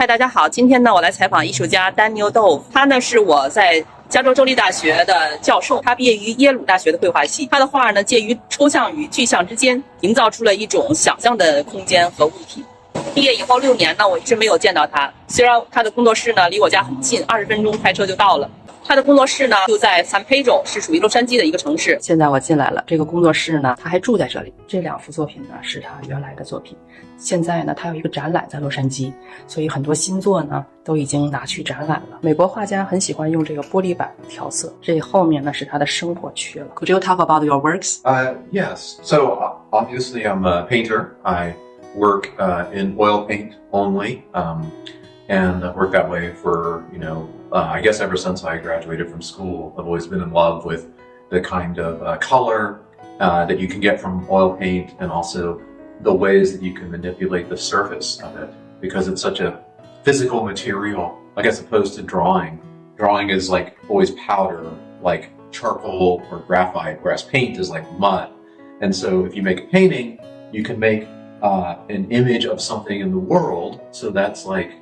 嗨，大家好，今天呢，我来采访艺术家 Daniel Dove， 他呢是我在加州州立大学的教授，他毕业于耶鲁大学的绘画系。他的画呢介于抽象与具象之间，营造出了一种想象的空间和物体。毕业以后6年呢，我一直没有见到他。虽然他的工作室呢离我家很近，20分钟开车就到了。他的工作室呢就在 San Pedro， 是属于洛杉矶的一个城市。现在我进来了，这个工作室呢，他还住在这里。这2幅作品呢是他原来的作品，现在呢他有一个展览在洛杉矶，所以很多新作呢都已经拿去展览了。美国画家很喜欢用这个玻璃板调色，这后面呢是他的生活区了。Could you talk about your works? Yes. So obviously I'm a painter. I work in oil paint only, and I've worked that way for, I guess ever since I graduated from school. I've always been in love with the kind of color that you can get from oil paint, and also the ways that you can manipulate the surface of it, because it's such a physical material, like as opposed to drawing. Drawing is like always powder, like charcoal or graphite, whereas paint is like mud. And so if you make a painting, you can make an image of something in the world, so that's like,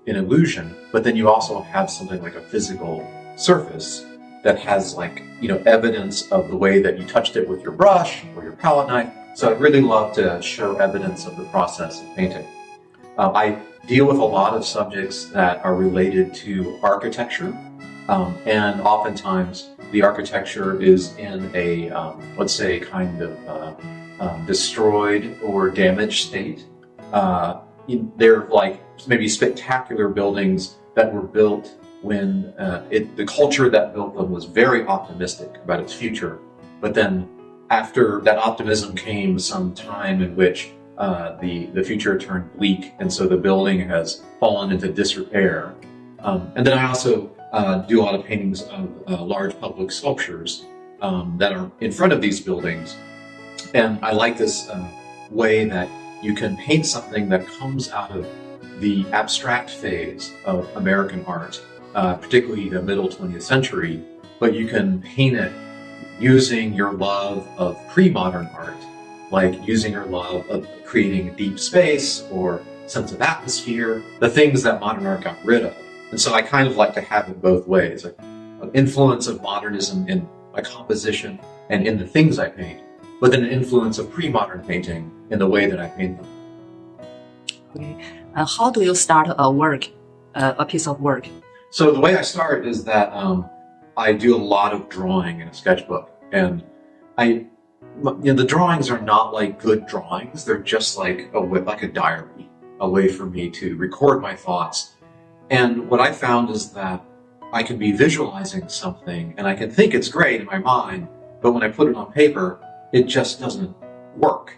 an illusion, but then you also have something like a physical surface that has like, evidence of the way that you touched it with your brush or your palette knife. So I really love to show evidence of the process of painting. I deal with a lot of subjects that are related to architecture, and oftentimes the architecture is in a, let's say, kind of destroyed or damaged state. They're like maybe spectacular buildings that were built when the culture that built them was very optimistic about its future. But then after that optimism came some time in which the future turned bleak, and so the building has fallen into disrepair. And then I also do a lot of paintings of large public sculptures that are in front of these buildings. And I like this way that you can paint something that comes out of the abstract phase of American art, particularly the middle 20th century, but you can paint it using your love of pre-modern art, like using your love of creating deep space or sense of atmosphere, the things that modern art got rid of. And so I kind of like to have it both ways, like an influence of modernism in my composition and in the things I paint, but then an influence of pre-modern painting in the way that I paint them. Okay. How do you start a piece of work? So the way I start is that I do a lot of drawing in a sketchbook, and the drawings are not like good drawings. They're just like a diary, a way for me to record my thoughts. And what I found is that I can be visualizing something and I can think it's great in my mind, but when I put it on paper, it just doesn't work.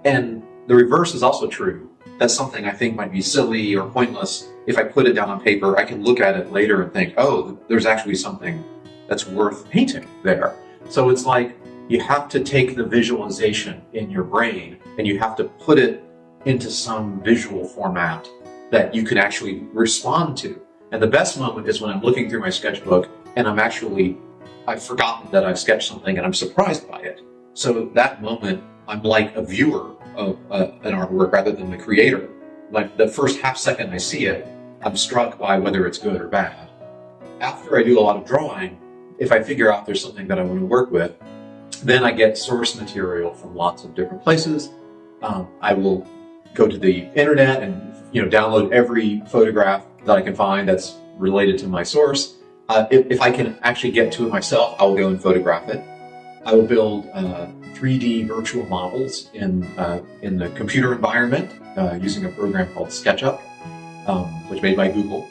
And the reverse is also true. That's something I think might be silly or pointless. If I put it down on paper, I can look at it later and think, oh, there's actually something that's worth painting there. So it's like you have to take the visualization in your brain and you have to put it into some visual format that you can actually respond to. And the best moment is when I'm looking through my sketchbook and I've forgotten that I've sketched something and I'm surprised by it. So that moment, I'm like a viewer of an artwork rather than the creator. Like the first half second I see it, I'm struck by whether it's good or bad. After I do a lot of drawing, if I figure out there's something that I want to work with, then I get source material from lots of different places. I will go to the internet and download every photograph that I can find that's related to my source. If I can actually get to it myself, I will go and photograph it. I will build 3D virtual models in the computer environment using a program called SketchUp, which is made by Google.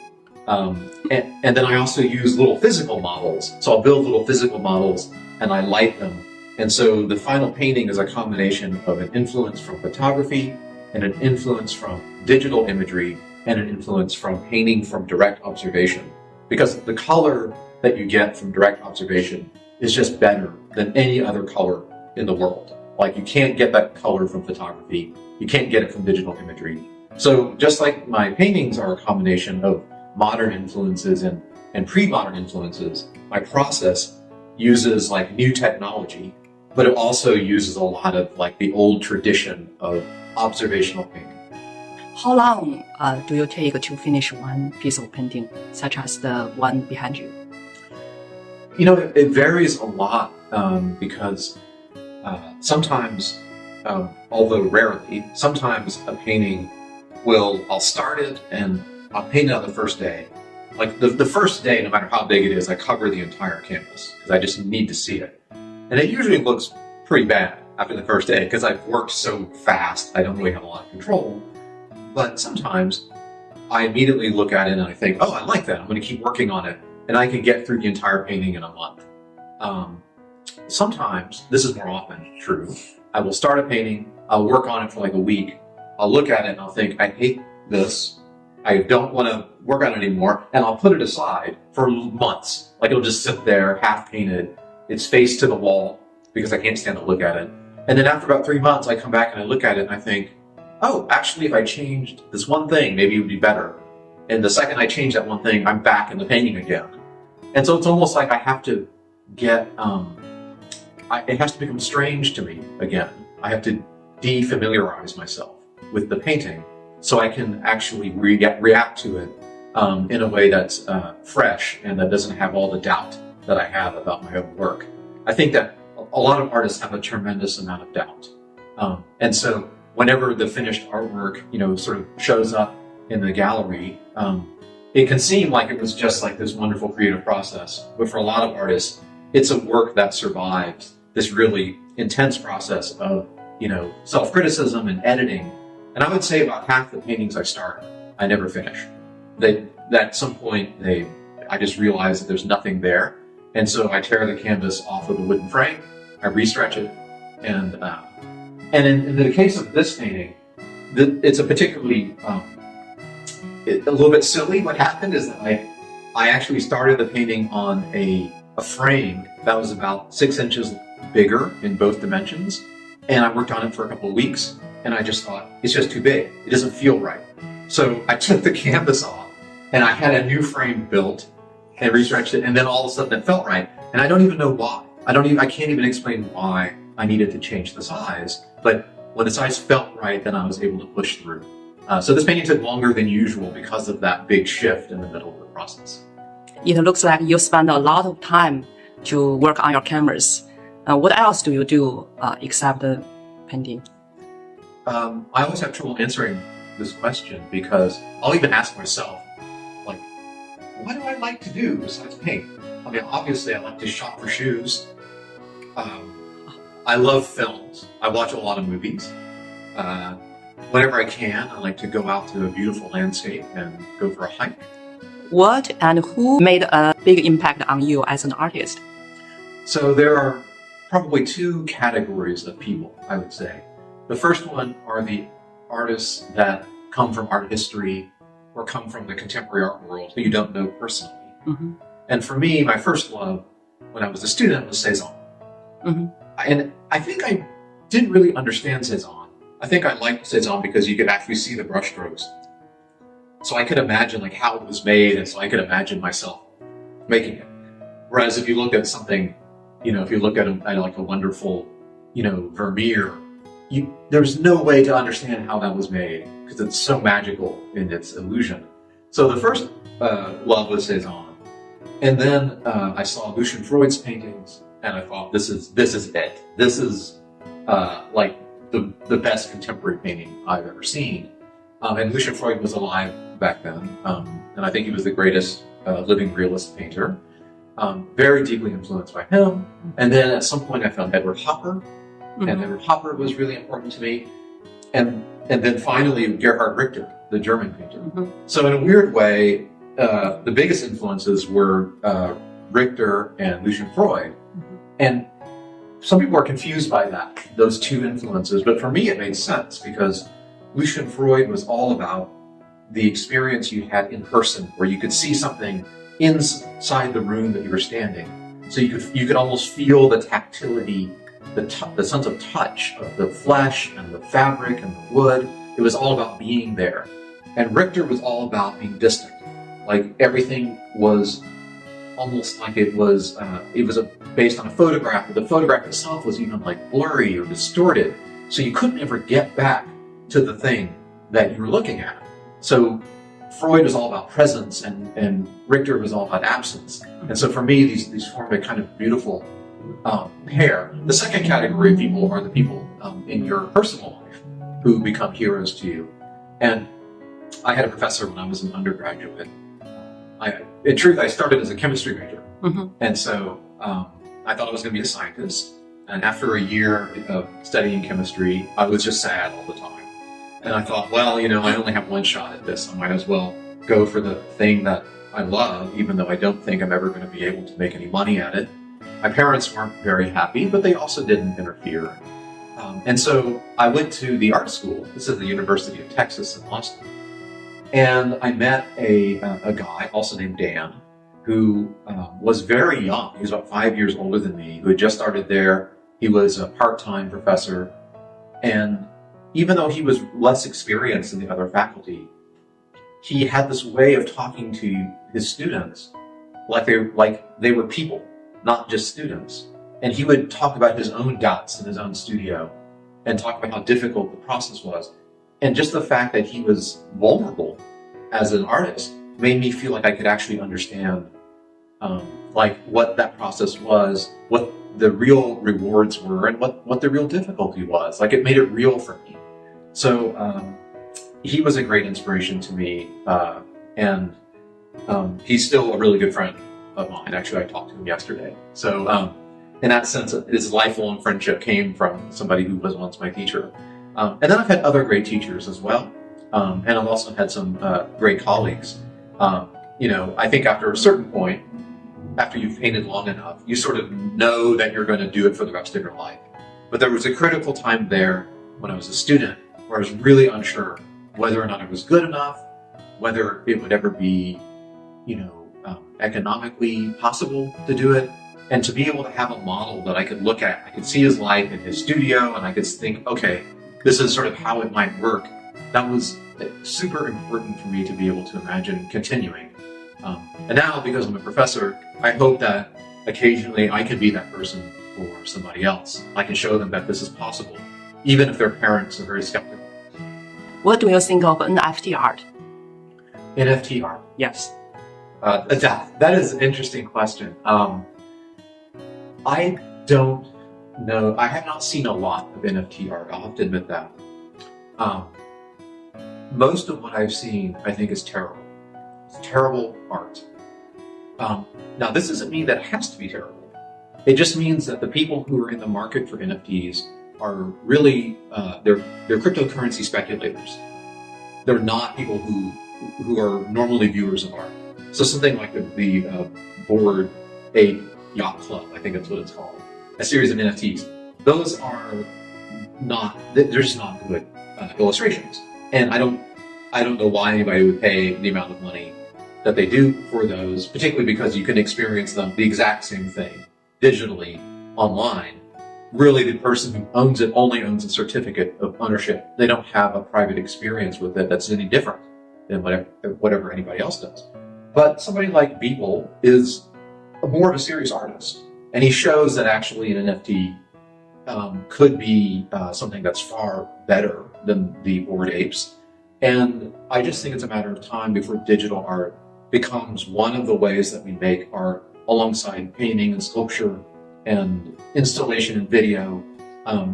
And then I also use little physical models. So I'll build little physical models and I light them. And so the final painting is a combination of an influence from photography and an influence from digital imagery and an influence from painting from direct observation. Because the color that you get from direct observation is just better than any other color in the world. Like you can't get that color from photography. You can't get it from digital imagery. So just like my paintings are a combination of modern influences and pre-modern influences, my process uses like new technology, but it also uses a lot of like the old tradition of observational painting. How long do you take to finish one piece of painting, such as the one behind you? You know, it varies a lot because sometimes, although rarely, sometimes a painting I'll start it and I'll paint it on the first day. Like the first day, no matter how big it is, I cover the entire canvas because I just need to see it. And it usually looks pretty bad after the first day because I've worked so fast, I don't really have a lot of control. But sometimes I immediately look at it and I think, oh, I like that. I'm going to keep working on it. And I can get through the entire painting in a month. Sometimes, this is more often true, I will start a painting, I'll work on it for like a week, I'll look at it and I'll think, I hate this, I don't want to work on it anymore, and I'll put it aside for months. Like it'll just sit there, half painted, it's face to the wall, because I can't stand to look at it. And then after about 3 months, I come back and I look at it and I think, oh, actually if I changed this one thing, maybe it would be better. And the second I change that one thing, I'm back in the painting again. And so it's almost like I have to get, it has to become strange to me again. I have to defamiliarize myself with the painting so I can actually react to it in a way that's fresh and that doesn't have all the doubt that I have about my own work. I think that a lot of artists have a tremendous amount of doubt. And so whenever the finished artwork, sort of shows up in the gallery, it can seem like it was just like this wonderful creative process. But for a lot of artists, it's a work that survives this really intense process of, self-criticism and editing. And I would say about half the paintings I start, I never finish. At some point, I just realize that there's nothing there. And so I tear the canvas off of the wooden frame, I restretch it, and in the case of this painting, it's a particularly, a little bit silly. What happened is that I actually started the painting on a frame that was about 6 inches bigger in both dimensions, and I worked on it for a couple of weeks, and I just thought, it's just too big. It doesn't feel right. So I took the canvas off, and I had a new frame built, and restretched it, and then all of a sudden it felt right. And I don't even know why. I can't even explain why I needed to change the size, but when the size felt right, then I was able to push through. So this painting took longer than usual because of that big shift in the middle of the process. It looks like you spend a lot of time to work on your canvas. What else do you do except the painting? I always have trouble answering this question because I'll even ask myself, like, what do I like to do besides paint? I mean, obviously I like to shop for shoes. I love films. I watch a lot of movies. Whenever I can, I like to go out to a beautiful landscape and go for a hike. What and who made a big impact on you as an artist? So there are probably two categories of people, I would say. The first one are the artists that come from art history or come from the contemporary art world who you don't know personally. Mm-hmm. And for me, my first love when I was a student was Cezanne. Mm-hmm. And I think I didn't really understand Cezanne. I think I liked Cezanne because you could actually see the brushstrokes. So I could imagine like how it was made, and so I could imagine myself making it. Whereas if you look at something, if you look at like a wonderful, Vermeer, there's no way to understand how that was made because it's so magical in its illusion. So the first love was Cezanne. And then I saw Lucian Freud's paintings, and I thought, this is it. This is like the best contemporary painting I've ever seen. And Lucian Freud was alive back then, and I think he was the greatest living realist painter. Very deeply influenced by him. And then at some point I found Edward Hopper, mm-hmm. and Edward Hopper was really important to me. And then finally Gerhard Richter, the German painter. Mm-hmm. So in a weird way, the biggest influences were Richter and Lucian Freud. Mm-hmm. And some people are confused by those two influences, but for me it made sense because Lucian Freud was all about the experience you had in person, where you could see something inside the room that you were standing. So you could almost feel the tactility, the sense of touch of the flesh and the fabric and the wood. It was all about being there. And Richter was all about being distant. Like everything was almost like it was based on a photograph, but the photograph itself was even like blurry or distorted. So you couldn't ever get back to the thing that you're looking at. So Freud was all about presence, and Richter was all about absence. And so for me, these form a kind of beautiful pair. The second category of people are the people in your personal life who become heroes to you. And I had a professor when I was an undergraduate. In truth, I started as a chemistry major. And so I thought I was going to be a scientist. And after a year of studying chemistry, I was just sad all the time. And I thought, well, you know, I only have one shot at this. I might as well go for the thing that I love, even though I don't think I'm ever going to be able to make any money at it. My parents weren't very happy, but they also didn't interfere. And so I went to the art school. This is the University of Texas in Austin. And I met a guy, also named Dan, who was very young. He was about 5 years older than me, who had just started there. He was a part-time professor. And even though he was less experienced than the other faculty, he had this way of talking to his students like they were people, not just students. And he would talk about his own doubts in his own studio and talk about how difficult the process was. And just the fact that he was vulnerable as an artist made me feel like I could actually understand like what that process was, what the real rewards were, and what the real difficulty was. Like, it made it real for me. So he was a great inspiration to me, and he's still a really good friend of mine. Actually, I talked to him yesterday. So in that sense, his lifelong friendship came from somebody who was once my teacher. And then I've had other great teachers as well. And I've also had some great colleagues. You know, I think after a certain point, after you've painted long enough, you sort of know that you're going to do it for the rest of your life. But there was a critical time there when I was a student where I was really unsure whether or not it was good enough, whether it would ever be, you know, economically possible to do it. And to be able to have a model that I could look at, I could see his life in his studio, and I could think, okay, this is sort of how it might work. That was super important for me to be able to imagine continuing. And now, because I'm a professor, I hope that occasionally I can be that person for somebody else. I can show them that this is possible, even if their parents are very skeptical. What do you think of NFT art? NFT art? Yes. That is an interesting question. I don't know. I have not seen a lot of NFT art. I'll have to admit that. Most of what I've seen, I think, is terrible. It's terrible art. Now, this doesn't mean that it has to be terrible. It just means that the people who are in the market for NFTs are really, they're cryptocurrency speculators. They're not people who are normally viewers of art. So something like the Bored Ape Yacht Club, I think that's what it's called, a series of NFTs. Those are not, they're just not good illustrations. And I don't know why anybody would pay the amount of money that they do for those, particularly because you can experience them the exact same thing digitally online. Really, the person who owns it only owns a certificate of ownership. They don't have a private experience with it that's any different than whatever anybody else does. But somebody like Beeple is more of a serious artist, and he shows that actually an NFT could be something that's far better than the Bored Apes. And I just think it's a matter of time before digital art becomes one of the ways that we make art alongside painting and sculpture and installation and video.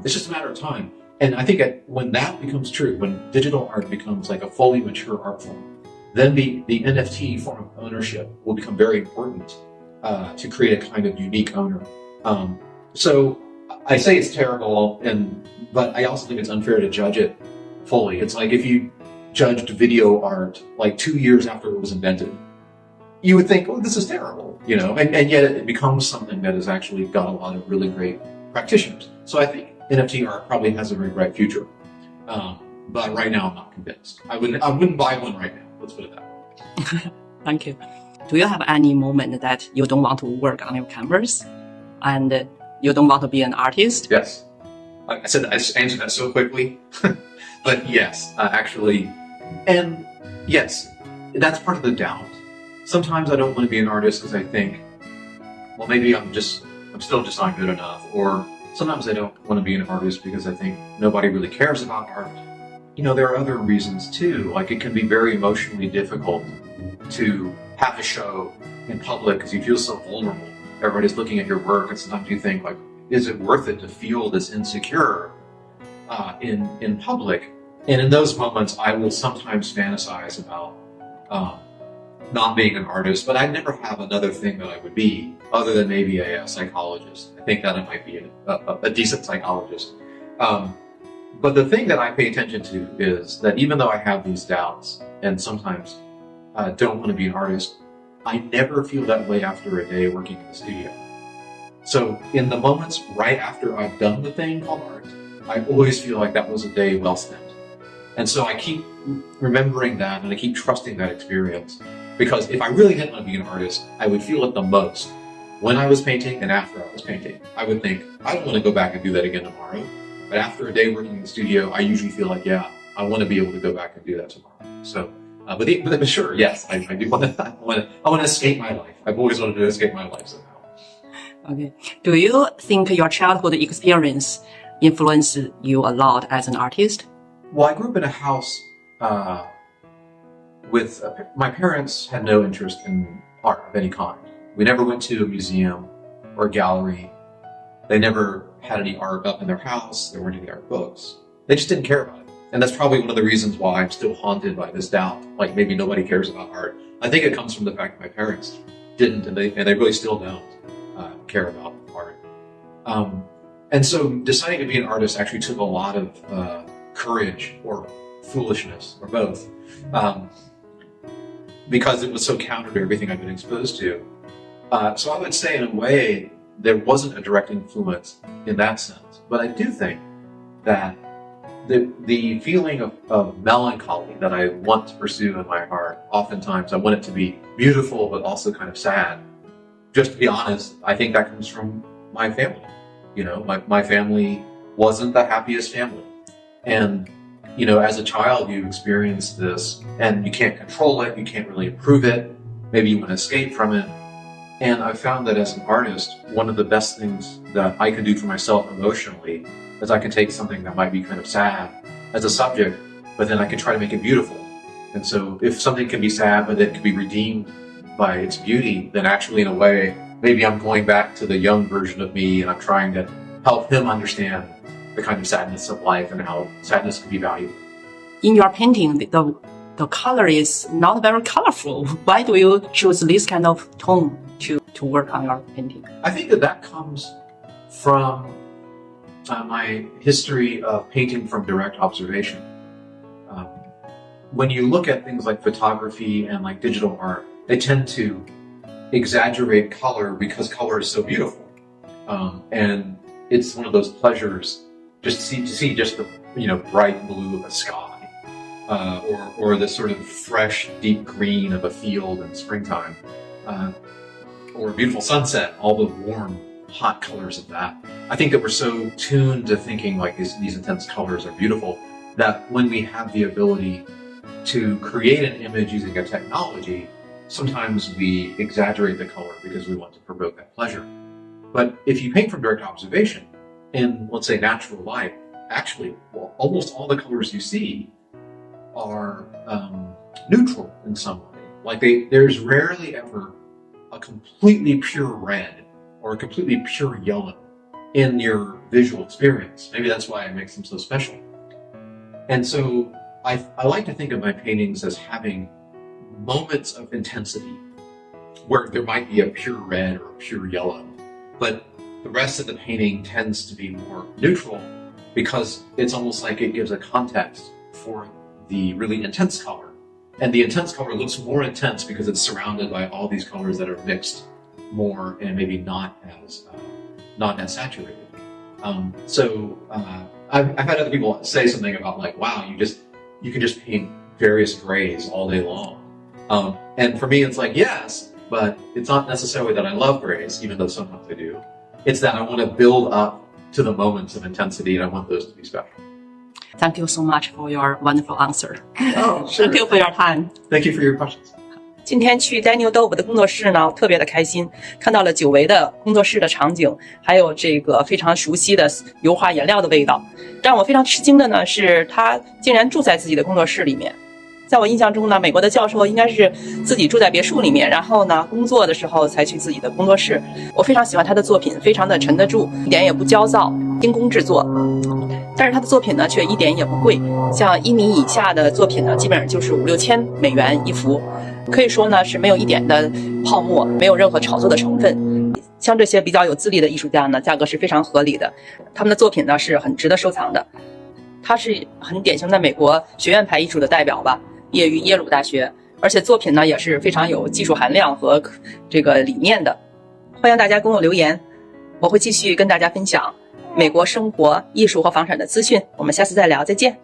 It's just a matter of time. And I think when that becomes true, when digital art becomes like a fully mature art form, then the NFT form of ownership will become very important to create a kind of unique owner. So I say it's terrible, but I also think it's unfair to judge it fully. It's like if you judged video art like 2 years after it was invented, you would think, oh, this is terrible, you know, and yet it becomes something that has actually got a lot of really great practitioners. So I think NFT art probably has a very bright future. But right now I'm not convinced. I wouldn't buy one right now. Let's put it that way. Thank you. Do you have any moment that you don't want to work on your canvas and you don't want to be an artist? Yes. I said I just answered that so quickly. But yes, actually, and yes, that's part of the doubt. Sometimes I don't want to be an artist because I think, well, maybe I'm still just not good enough. Or sometimes I don't want to be an artist because I think nobody really cares about art. there are other reasons too. Like it can be very emotionally difficult to have a show in public because you feel so vulnerable. Everybody's looking at your work, and sometimes you think, like, is it worth it to feel this insecure in public? And in those moments, I will sometimes fantasize about not being an artist, but I never have another thing that I would be other than maybe a psychologist. I think that I might be a decent psychologist. But the thing that I pay attention to is that even though I have these doubts and sometimes don't want to be an artist, I never feel that way after a day working in the studio. So in the moments right after I've done the thing called art, I always feel like that was a day well spent. And so I keep remembering that and I keep trusting that experience, because if I really didn't want to be an artist, I would feel it the most when I was painting and after I was painting. I would think, I don't want to go back and do that again tomorrow. But after a day working in the studio, I usually feel like, yeah, I want to be able to go back and do that tomorrow. So, but sure, yes, I do want to. I want to escape my life. I've always wanted to escape my life somehow. Okay. Do you think your childhood experience influenced you a lot as an artist? Well, I grew up in a house with my parents had no interest in art of any kind. We never went to a museum or a gallery. They never had any art up in their house. There weren't any art books. They just didn't care about it. And that's probably one of the reasons why I'm still haunted by this doubt. Like maybe nobody cares about art. I think it comes from the fact that my parents didn't, and they really still don't care about art. And so deciding to be an artist actually took a lot of courage or foolishness or both, because it was so counter to everything I've been exposed to. So I would say in a way, there wasn't a direct influence in that sense. But I do think that the feeling of melancholy that I want to pursue in my art, oftentimes I want it to be beautiful, but also kind of sad. Just to be honest, I think that comes from my family. My family wasn't the happiest family. And, as a child, you experience this and you can't control it. You can't really improve it. Maybe you want to escape from it. And I found that as an artist, one of the best things that I can do for myself emotionally is I can take something that might be kind of sad as a subject, but then I can try to make it beautiful. And so if something can be sad, but it can be redeemed by its beauty, then actually in a way, maybe I'm going back to the young version of me and I'm trying to help him understand the kind of sadness of life and how sadness can be valuable. In your painting, the color is not very colorful. Why do you choose this kind of tone to work on your painting? I think that comes from my history of painting from direct observation. When you look at things like photography and like digital art, they tend to exaggerate color because color is so beautiful. And it's one of those pleasures just to see just the bright blue of a sky, or the sort of fresh deep green of a field in springtime, or a beautiful sunset, all the warm hot colors of that. I think that we're so tuned to thinking like these intense colors are beautiful that when we have the ability to create an image using a technology, sometimes we exaggerate the color because we want to provoke that pleasure. But if you paint from direct observation in, let's say, natural light, actually, almost all the colors you see are neutral in some way. Like there's rarely ever a completely pure red or a completely pure yellow in your visual experience. Maybe that's why it makes them so special. And so I like to think of my paintings as having moments of intensity where there might be a pure red or a pure yellow, but the rest of the painting tends to be more neutral because it's almost like it gives a context for the really intense color. And the intense color looks more intense because it's surrounded by all these colors that are mixed more and maybe not as saturated. I've had other people say something about like, wow, you can just paint various grays all day long. And for me, it's like, yes, but it's not necessarily that I love grays, even though sometimes I do. It's that I want to build up to the moments of intensity and I want those to be special. Thank you so much for your wonderful answer. Oh, sure. Thank you for your time. Thank you for your questions. 今天去 Daniel Dove 的工作室呢，特别的开心，看到了久违的工作室的场景，还有这个非常熟悉的油画颜料的味道。让我非常吃惊的呢，是他竟然住在自己的工作室里面。在我印象中呢，美国的教授应该是自己住在别墅里面，然后呢，工作的时候才去自己的工作室。我非常喜欢他的作品，非常的沉得住，一点也不焦躁，精工制作。但是他的作品呢，却一点也不贵，像1米以下的作品呢，基本上就是5、6千美元一幅，可以说呢是没有一点的泡沫，没有任何炒作的成分。像这些比较有资历的艺术家呢，价格是非常合理的，他们的作品呢是很值得收藏的。他是很典型的美国学院派艺术的代表吧，毕业于耶鲁大学，而且作品呢也是非常有技术含量和这个理念的。欢迎大家跟我留言，我会继续跟大家分享美国生活、艺术和房产的资讯。我们下次再聊，再见。